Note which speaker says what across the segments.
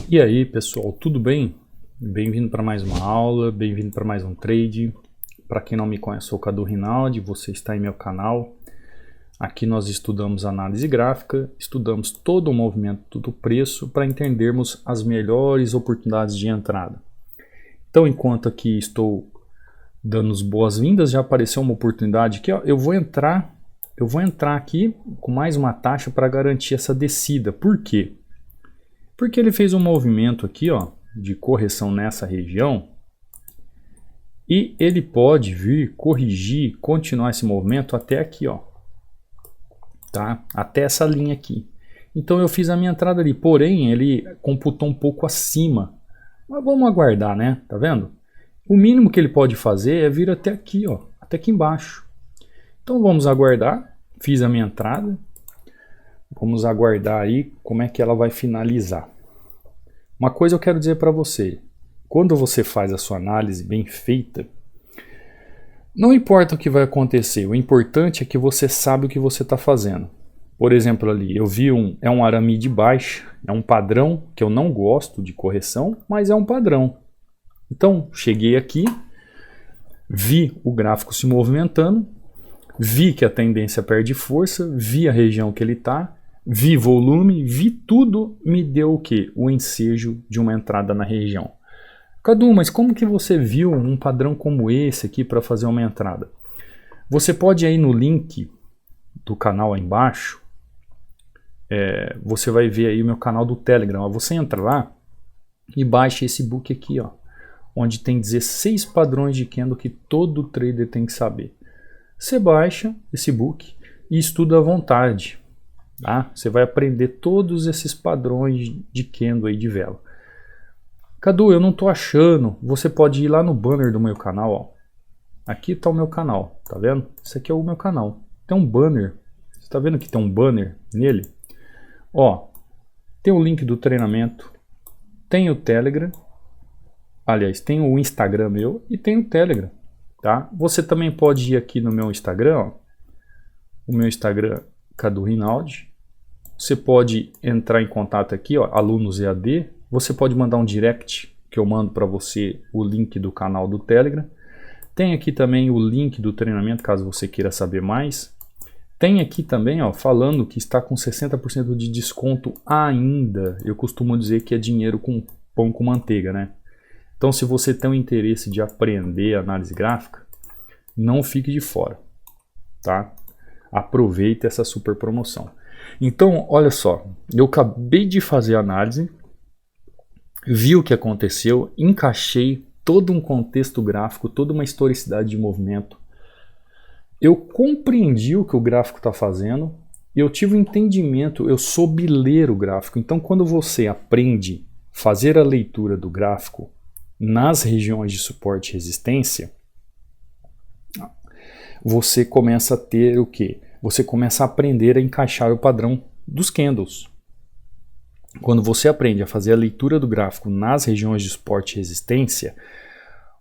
Speaker 1: E aí pessoal, tudo bem? Bem-vindo para mais uma aula, bem-vindo para mais um trade. Para quem não me conhece, eu sou o Cadu Rinaldi, você está em meu canal. Aqui nós estudamos análise gráfica, estudamos todo o movimento do preço para entendermos as melhores oportunidades de entrada. Então, enquanto aqui estou dando as boas-vindas, já apareceu uma oportunidade aqui, ó. Eu vou entrar aqui com mais uma taxa para garantir essa descida. Por quê? Porque ele fez um movimento aqui, ó, de correção nessa região e ele pode vir corrigir, continuar esse movimento até aqui, ó, tá? Até essa linha aqui. Então eu fiz a minha entrada ali, porém ele computou um pouco acima. Mas vamos aguardar, né? Tá vendo? O mínimo que ele pode fazer é vir até aqui, ó, até aqui embaixo. Então vamos aguardar. Fiz a minha entrada. Vamos aguardar aí como é que ela vai finalizar. Uma coisa eu quero dizer para você. Quando você faz a sua análise bem feita, não importa o que vai acontecer. O importante é que você sabe o que você está fazendo. Por exemplo, ali eu vi é um arame de baixa. É um padrão que eu não gosto de correção, mas é um padrão. Então, cheguei aqui, vi o gráfico se movimentando, vi que a tendência perde força, vi a região que ele está, vi volume, vi tudo, me deu o quê? O ensejo de uma entrada na região. Cadu, mas como que você viu um padrão como esse aqui para fazer uma entrada? Você pode ir aí no link do canal aí embaixo, você vai ver aí o meu canal do Telegram. Você entra lá e baixa esse book aqui, ó, onde tem 16 padrões de candle que todo trader tem que saber. Você baixa esse book e estuda à vontade. Tá? Você vai aprender todos esses padrões de candle aí de vela. Cadu, eu não estou achando. Você pode ir lá no banner do meu canal. Ó. Aqui está o meu canal. Tá vendo? Esse aqui é o meu canal. Tem um banner. Você está vendo que tem um banner nele? Ó, tem o link do treinamento. Tem o Telegram. Aliás, tem o Instagram meu e tem o Telegram. Tá? Você também pode ir aqui no meu Instagram. Ó. O meu Instagram, Cadu Rinaldi. Você pode entrar em contato aqui, ó, alunos EAD. Você pode mandar um direct que eu mando para você o link do canal do Telegram. Tem aqui também o link do treinamento, caso você queira saber mais. Tem aqui também, ó, falando que está com 60% de desconto ainda. Eu costumo dizer que é dinheiro com pão com manteiga, né? Então, se você tem o interesse de aprender análise gráfica, não fique de fora, tá? Aproveite essa super promoção. Então, olha só, eu acabei de fazer a análise, vi o que aconteceu, encaixei todo um contexto gráfico, toda uma historicidade de movimento. Eu compreendi o que o gráfico está fazendo, eu tive um entendimento, eu soube ler o gráfico. Então, quando você aprende a fazer a leitura do gráfico nas regiões de suporte e resistência, você começa a ter o quê? Você começa a aprender a encaixar o padrão dos candles. Quando você aprende a fazer a leitura do gráfico nas regiões de suporte e resistência,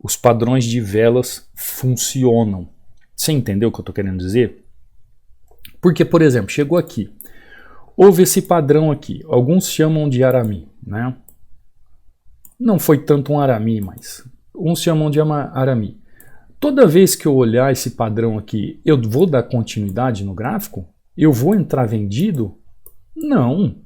Speaker 1: os padrões de velas funcionam. Você entendeu o que eu estou querendo dizer? Porque, por exemplo, chegou aqui, houve esse padrão aqui, alguns chamam de arame, né? Não foi tanto um arame, mas uns chamam de arame. Toda vez que eu olhar esse padrão aqui, eu vou dar continuidade no gráfico? Eu vou entrar vendido? Não.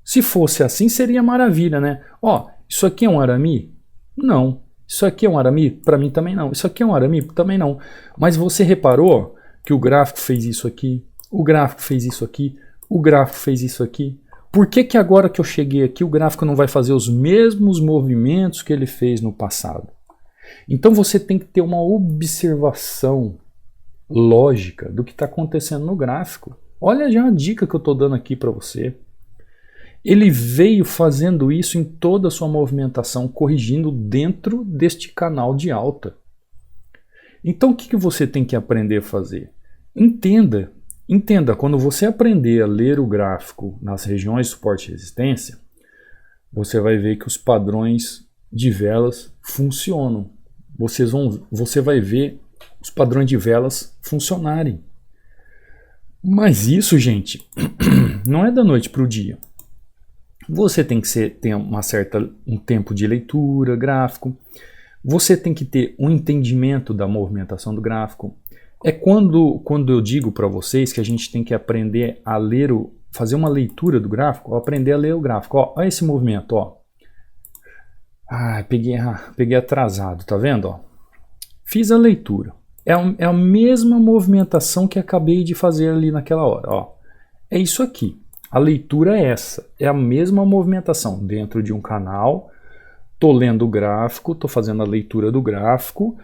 Speaker 1: Se fosse assim, seria maravilha, né? Ó, isso aqui é um arame? Não. Isso aqui é um arame? Para mim também não. Isso aqui é um arame? Também não. Mas você reparou que o gráfico fez isso aqui, o gráfico fez isso aqui, o gráfico fez isso aqui? Por que que agora que eu cheguei aqui, o gráfico não vai fazer os mesmos movimentos que ele fez no passado? Então você tem que ter uma observação lógica do que está acontecendo no gráfico. Olha já a dica que eu estou dando aqui para você. Ele veio fazendo isso em toda a sua movimentação, corrigindo dentro deste canal de alta. Então o que você tem que aprender a fazer? Entenda, quando você aprender a ler o gráfico nas regiões de suporte e resistência, você vai ver que os padrões de velas funcionam. Você vai ver os padrões de velas funcionarem. Mas isso, gente, não é da noite para o dia. Você tem que ter um tempo de leitura gráfico. Você tem que ter um entendimento da movimentação do gráfico. É quando eu digo para vocês que a gente tem que aprender a ler, fazer uma leitura do gráfico, ou aprender a ler o gráfico. Ó, olha esse movimento, ó. Peguei atrasado, tá vendo? Ó? Fiz a leitura. É a mesma movimentação que acabei de fazer ali naquela hora. Ó. É isso aqui. A leitura é essa. É a mesma movimentação dentro de um canal. Tô lendo o gráfico, tô fazendo a leitura do gráfico,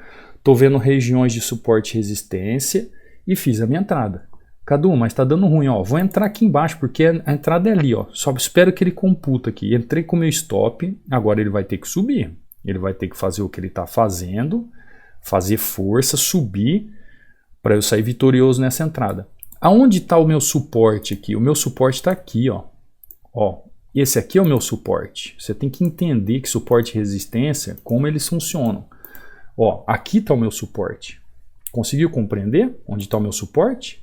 Speaker 1: tô vendo regiões de suporte e resistência e fiz a minha entrada. Cadu, mas tá dando ruim, ó. Vou entrar aqui embaixo porque a entrada é ali, ó. Só espero que ele computa aqui. Entrei com o meu stop, agora ele vai ter que subir. Ele vai ter que fazer o que ele tá fazendo, fazer força, subir para eu sair vitorioso nessa entrada. Aonde está o meu suporte aqui? O meu suporte está aqui, ó. Ó, esse aqui é o meu suporte. Você tem que entender que suporte e resistência, como eles funcionam. Ó, aqui está o meu suporte. Conseguiu compreender onde está o meu suporte?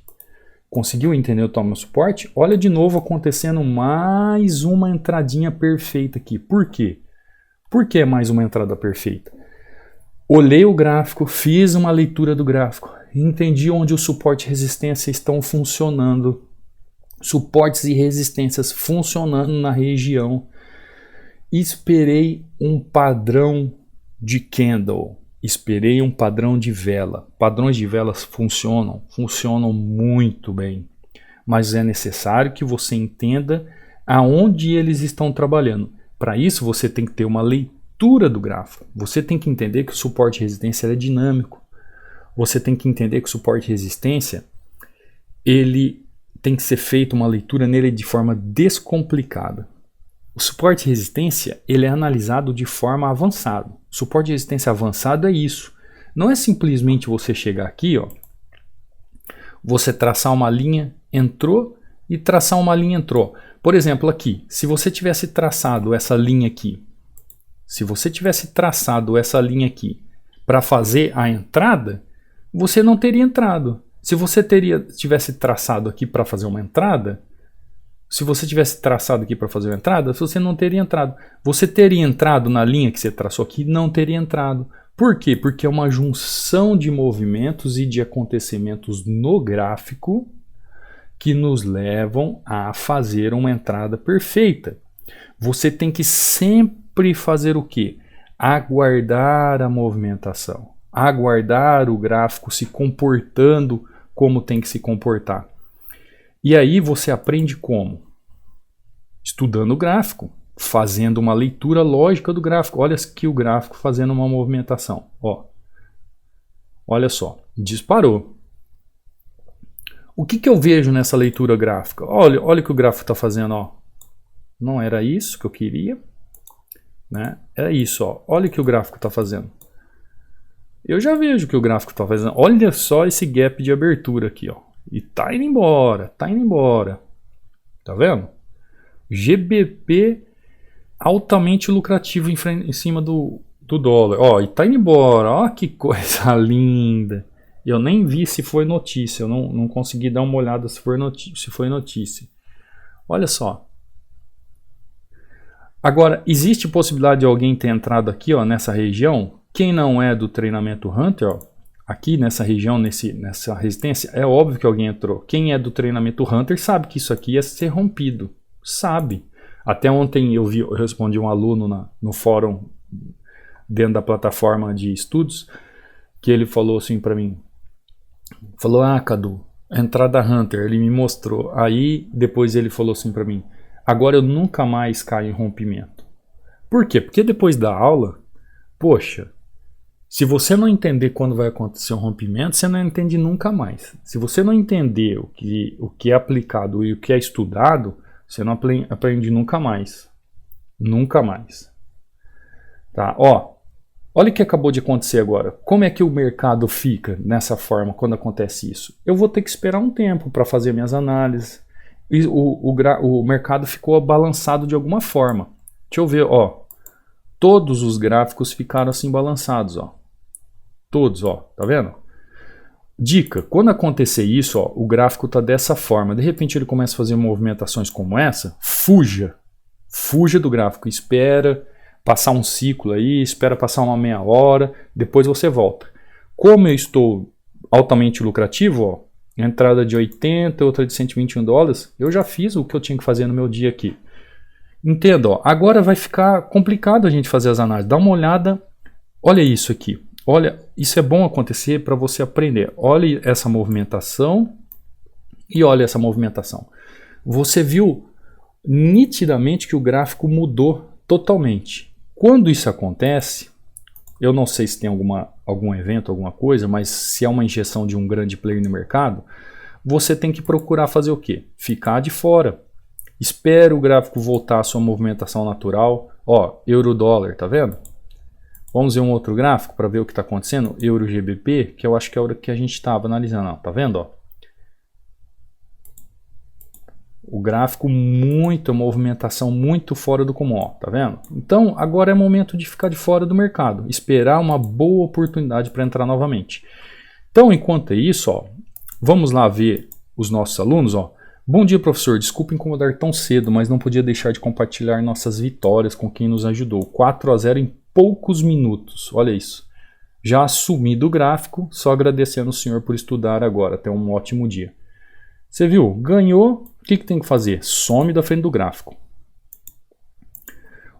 Speaker 1: Conseguiu entender onde está o meu suporte? Olha de novo acontecendo mais uma entradinha perfeita aqui. Por quê? Por que mais uma entrada perfeita? Olhei o gráfico, fiz uma leitura do gráfico, entendi onde o suporte e resistência estão funcionando. Suportes e resistências funcionando na região. Esperei um padrão de candle. Esperei um padrão de vela. Padrões de velas funcionam muito bem. Mas é necessário que você entenda aonde eles estão trabalhando. Para isso você tem que ter uma leitura do gráfico. Você tem que entender que o suporte e resistência é dinâmico. Você tem que entender que o suporte e resistência ele tem que ser feita uma leitura nele de forma descomplicada. O suporte e resistência ele é analisado de forma avançada. O suporte e resistência avançado é isso. Não é simplesmente você chegar aqui, ó, você traçar uma linha, entrou, e traçar uma linha, entrou. Por exemplo, aqui, se você tivesse traçado essa linha aqui, para fazer a entrada, você não teria entrado. Se você tivesse traçado aqui para fazer uma entrada, você não teria entrado. Você teria entrado na linha que você traçou aqui? Não teria entrado. Por quê? Porque é uma junção de movimentos e de acontecimentos no gráfico que nos levam a fazer uma entrada perfeita. Você tem que sempre fazer o quê? Aguardar a movimentação. Aguardar o gráfico se comportando como tem que se comportar. E aí você aprende como? Estudando o gráfico, fazendo uma leitura lógica do gráfico. Olha aqui o gráfico fazendo uma movimentação. Ó. Olha só, disparou. O que eu vejo nessa leitura gráfica? Olha o que o gráfico está fazendo. Ó. Não era isso que eu queria. Né? É isso. Ó. Olha o que o gráfico está fazendo. Eu já vejo o que o gráfico está fazendo. Olha só esse gap de abertura aqui. Ó. E tá indo embora. Tá vendo? GBP altamente lucrativo em cima do dólar. Ó, e tá indo embora. Ó, que coisa linda. Eu nem vi se foi notícia. Eu não consegui dar uma olhada se foi notícia. Olha só. Agora, existe possibilidade de alguém ter entrado aqui, ó, nessa região? Quem não é do treinamento Hunter, ó, aqui nessa região, nessa resistência, é óbvio que alguém entrou. Quem é do treinamento Hunter sabe que isso aqui ia ser rompido. Sabe. Até ontem eu respondi um aluno no fórum, dentro da plataforma de estudos, que ele falou assim para mim. Falou, Cadu, entrada Hunter, ele me mostrou. Aí depois ele falou assim para mim, agora eu nunca mais caio em rompimento. Por quê? Porque depois da aula, poxa, se você não entender quando vai acontecer um rompimento, você não entende nunca mais. Se você não entender o que é aplicado e o que é estudado, você não aprende nunca mais. Nunca mais. Tá? Ó, olha o que acabou de acontecer agora. Como é que o mercado fica nessa forma quando acontece isso? Eu vou ter que esperar um tempo para fazer minhas análises. E o mercado ficou balançado de alguma forma. Deixa eu ver, ó. Todos os gráficos ficaram assim balançados, ó. Todos, ó. Tá vendo? Dica, quando acontecer isso, ó, o gráfico tá dessa forma. De repente ele começa a fazer movimentações como essa. Fuja. Fuja do gráfico, espera passar um ciclo aí, espera passar uma meia hora, depois você volta. Como eu estou altamente lucrativo, ó, entrada de 80, outra de 121 dólares, eu já fiz o que eu tinha que fazer no meu dia aqui. Entenda, ó, agora vai ficar complicado a gente fazer as análises. Dá uma olhada, olha isso aqui. Olha, isso é bom acontecer para você aprender. Olha essa movimentação e olha essa movimentação. Você viu nitidamente que o gráfico mudou totalmente. Quando isso acontece, eu não sei se tem algum evento, alguma coisa, mas se é uma injeção de um grande player no mercado, você tem que procurar fazer o quê? Ficar de fora. Espera o gráfico voltar à sua movimentação natural. Ó, euro-dólar, tá vendo? Vamos ver um outro gráfico para ver o que está acontecendo. Euro-GBP, que eu acho que é o que a gente estava analisando. Ó, tá vendo? Ó? O gráfico movimentação muito fora do comum, ó, tá vendo? Então agora é momento de ficar de fora do mercado, esperar uma boa oportunidade para entrar novamente. Então enquanto é isso, ó, vamos lá ver os nossos alunos, ó. Bom dia, professor, desculpa incomodar tão cedo, mas não podia deixar de compartilhar nossas vitórias com quem nos ajudou. 4-0 em poucos minutos, olha isso. Já assumi do gráfico, só agradecendo o senhor por estudar agora, tenha um ótimo dia. Você viu? Ganhou. O que tem que fazer? Some da frente do gráfico.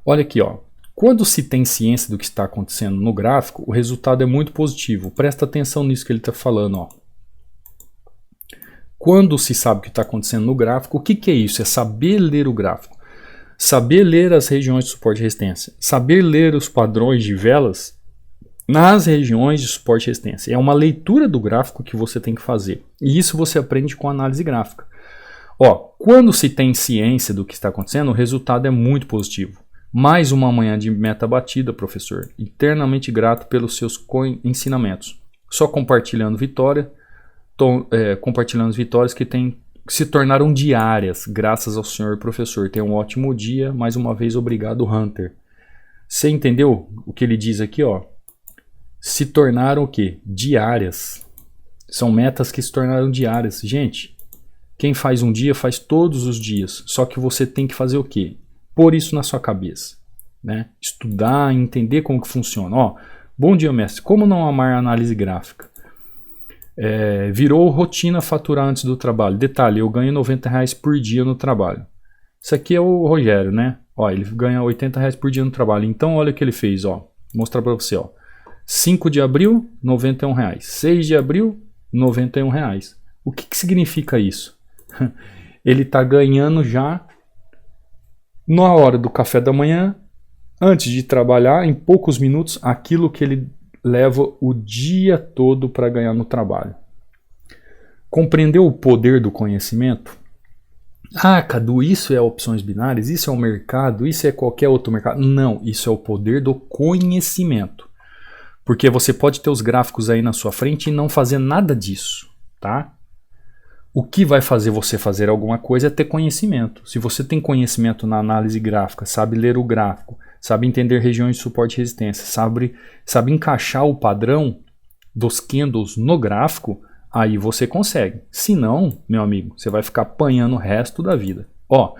Speaker 1: Olha aqui, ó. Quando se tem ciência do que está acontecendo no gráfico, o resultado é muito positivo. Presta atenção nisso que ele está falando, ó. Quando se sabe o que está acontecendo no gráfico, o que é isso? É saber ler o gráfico. Saber ler as regiões de suporte e resistência. Saber ler os padrões de velas nas regiões de suporte e resistência. É uma leitura do gráfico que você tem que fazer. E isso você aprende com análise gráfica. Ó, quando se tem ciência do que está acontecendo, o resultado é muito positivo. Mais uma manhã de meta batida, professor. Eternamente grato pelos seus ensinamentos. Só compartilhando compartilhando as vitórias que se tornaram diárias, graças ao senhor professor. Tenha um ótimo dia. Mais uma vez, obrigado, Hunter. Você entendeu o que ele diz aqui, ó? Se tornaram o quê? Diárias. São metas que se tornaram diárias. Gente, quem faz um dia faz todos os dias. Só que você tem que fazer o quê? Pôr isso na sua cabeça, né? Estudar, entender como que funciona. Ó, bom dia, mestre. Como não amar a análise gráfica? Virou rotina faturar antes do trabalho. Detalhe, eu ganho R$90 por dia no trabalho. Isso aqui é o Rogério, né? Ó, ele ganha R$80 por dia no trabalho. Então, olha o que ele fez, ó. Vou mostrar para você, ó. 5 de abril, R$91. 6 de abril, R$91. O que significa isso? Ele está ganhando já na hora do café da manhã, antes de trabalhar, em poucos minutos, aquilo que ele leva o dia todo para ganhar no trabalho. Compreendeu o poder do conhecimento? Ah, Cadu, isso é opções binárias? Isso é o mercado? Isso é qualquer outro mercado? Não, isso é o poder do conhecimento. Porque você pode ter os gráficos aí na sua frente e não fazer nada disso, tá? O que vai fazer você fazer alguma coisa é ter conhecimento. Se você tem conhecimento na análise gráfica, sabe ler o gráfico, sabe entender regiões de suporte e resistência, sabe encaixar o padrão dos candles no gráfico, aí você consegue. Se não, meu amigo, você vai ficar apanhando o resto da vida. Ó,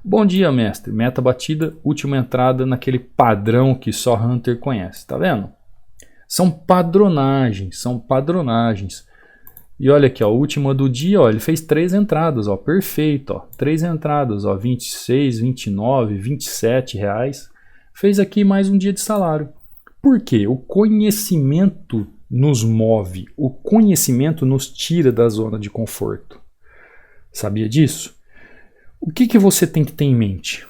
Speaker 1: bom dia, mestre. Meta batida, última entrada naquele padrão que só Hunter conhece. Tá vendo? São padronagens, são padronagens. E olha aqui, ó, a última do dia, ó, ele fez 3 entradas, ó, perfeito, ó, 3 entradas, ó, 26, 29, 27 reais. Fez aqui mais um dia de salário. Por quê? O conhecimento nos move, o conhecimento nos tira da zona de conforto. Sabia disso? O que você tem que ter em mente?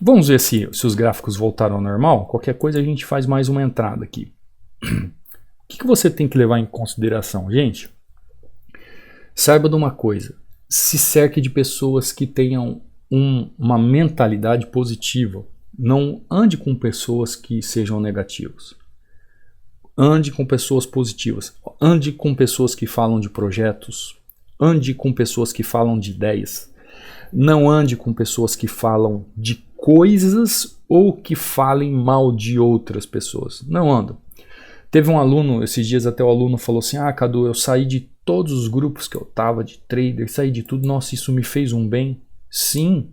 Speaker 1: Vamos ver se os gráficos voltaram ao normal. Qualquer coisa a gente faz mais uma entrada aqui. O que você tem que levar em consideração, gente? Saiba de uma coisa, se cerque de pessoas que tenham uma mentalidade positiva. Não ande com pessoas que sejam negativas. Ande com pessoas positivas. Ande com pessoas que falam de projetos. Ande com pessoas que falam de ideias. Não ande com pessoas que falam de coisas ou que falem mal de outras pessoas. Não anda. Teve um aluno, esses dias até o aluno falou assim, ah, Cadu, eu saí de todos os grupos que eu tava, de trader, saí de tudo, nossa, isso me fez um bem. Sim,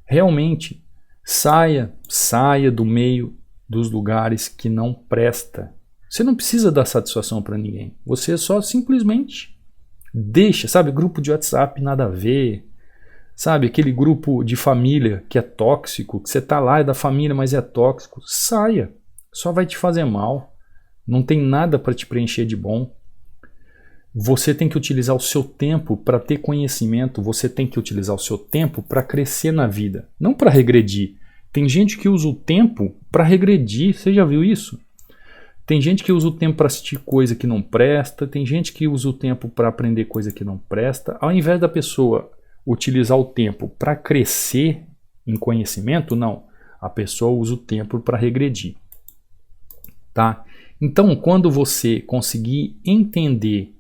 Speaker 1: realmente, Saia do meio dos lugares que não presta. Você não precisa dar satisfação para ninguém. Você só simplesmente deixa, sabe? Grupo de WhatsApp nada a ver. Sabe? Aquele grupo de família que é tóxico, que você tá lá, é da família, mas é tóxico. Saia. Só vai te fazer mal. Não tem nada para te preencher de bom. Você tem que utilizar o seu tempo para ter conhecimento, você tem que utilizar o seu tempo para crescer na vida, não para regredir. Tem gente que usa o tempo para regredir, você já viu isso? Tem gente que usa o tempo para assistir coisa que não presta, tem gente que usa o tempo para aprender coisa que não presta. Ao invés da pessoa utilizar o tempo para crescer em conhecimento, não. A pessoa usa o tempo para regredir. Tá? Então, quando você conseguir entender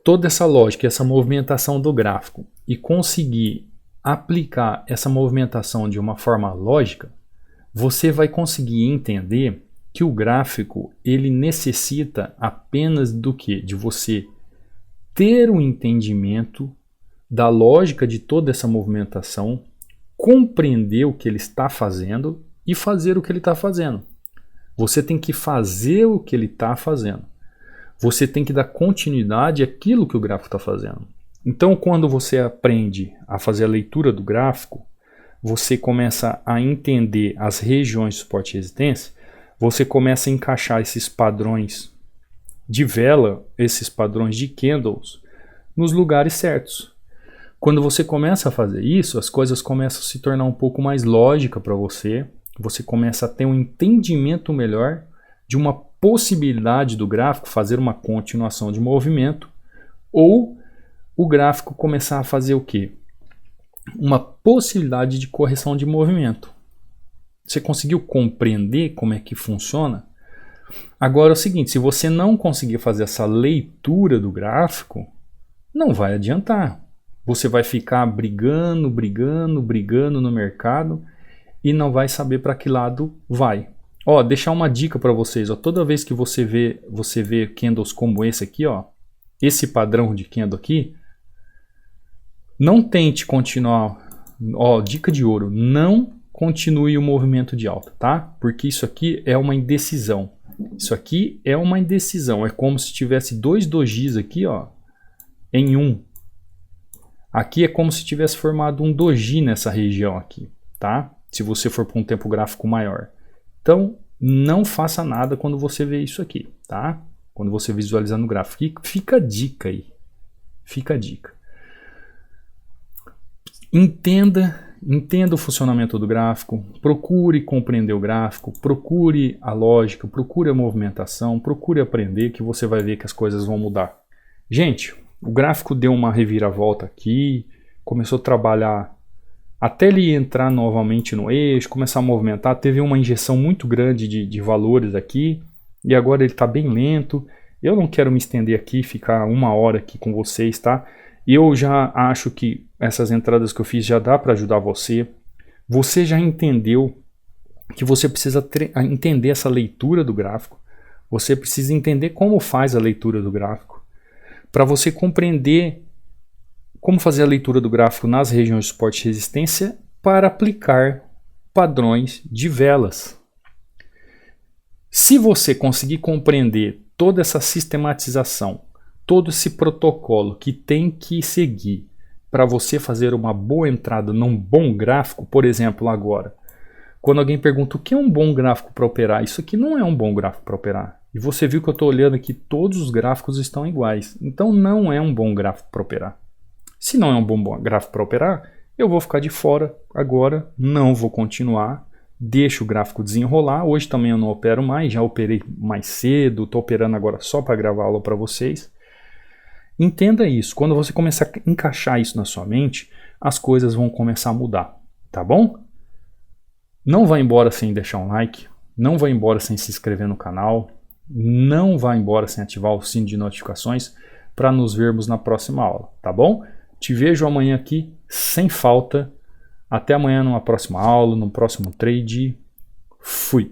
Speaker 1: toda essa lógica, essa movimentação do gráfico e conseguir aplicar essa movimentação de uma forma lógica, você vai conseguir entender que o gráfico ele necessita apenas do quê? De você ter um entendimento da lógica de toda essa movimentação, compreender o que ele está fazendo e fazer o que ele está fazendo. Você tem que fazer o que ele está fazendo. Você tem que dar continuidade àquilo que o gráfico está fazendo. Então, quando você aprende a fazer a leitura do gráfico, você começa a entender as regiões de suporte e resistência, você começa a encaixar esses padrões de vela, esses padrões de candles, nos lugares certos. Quando você começa a fazer isso, as coisas começam a se tornar um pouco mais lógica para você, você começa a ter um entendimento melhor de uma possibilidade do gráfico fazer uma continuação de movimento ou o gráfico começar a fazer o quê? Uma possibilidade de correção de movimento. Você conseguiu compreender como é que funciona? Agora é o seguinte, se você não conseguir fazer essa leitura do gráfico, não vai adiantar. Você vai ficar brigando no mercado e não vai saber para que lado vai. Ó, deixar uma dica para vocês, ó, toda vez que você vê candles como esse aqui, ó, esse padrão de candle aqui, não tente continuar, ó, dica de ouro, não continue o movimento de alta, tá? Porque isso aqui é uma indecisão. Isso aqui é uma indecisão, é como se tivesse dois dojis aqui, ó, em um. Aqui é como se tivesse formado um doji nessa região aqui, tá? Se você for para um tempo gráfico maior. Então, não faça nada quando você vê isso aqui, tá? Quando você visualizar no gráfico. Fica a dica aí. Fica a dica. Entenda o funcionamento do gráfico, procure compreender o gráfico, procure a lógica, procure a movimentação, procure aprender que você vai ver que as coisas vão mudar. Gente, o gráfico deu uma reviravolta aqui, começou a trabalhar até ele entrar novamente no eixo, começar a movimentar, teve uma injeção muito grande de valores aqui e agora ele está bem lento. Eu não quero me estender aqui, ficar uma hora aqui com vocês, tá? Eu já acho que essas entradas que eu fiz já dá para ajudar você. Você já entendeu que você precisa entender essa leitura do gráfico. Você precisa entender como faz a leitura do gráfico. Para você compreender como fazer a leitura do gráfico nas regiões de suporte e resistência para aplicar padrões de velas. Se você conseguir compreender toda essa sistematização, todo esse protocolo que tem que seguir para você fazer uma boa entrada num bom gráfico, por exemplo, agora, quando alguém pergunta o que é um bom gráfico para operar, isso aqui não é um bom gráfico para operar. E você viu que eu estou olhando aqui, todos os gráficos estão iguais. Então não é um bom gráfico para operar. Se não é um bom gráfico para operar, eu vou ficar de fora agora, não vou continuar, deixo o gráfico desenrolar. Hoje também eu não opero mais, já operei mais cedo, estou operando agora só para gravar aula para vocês. Entenda isso, quando você começar a encaixar isso na sua mente, as coisas vão começar a mudar, tá bom? Não vá embora sem deixar um like, não vá embora sem se inscrever no canal, não vá embora sem ativar o sino de notificações para nos vermos na próxima aula, tá bom? Te vejo amanhã aqui, sem falta. Até amanhã numa próxima aula, no próximo trade. Fui!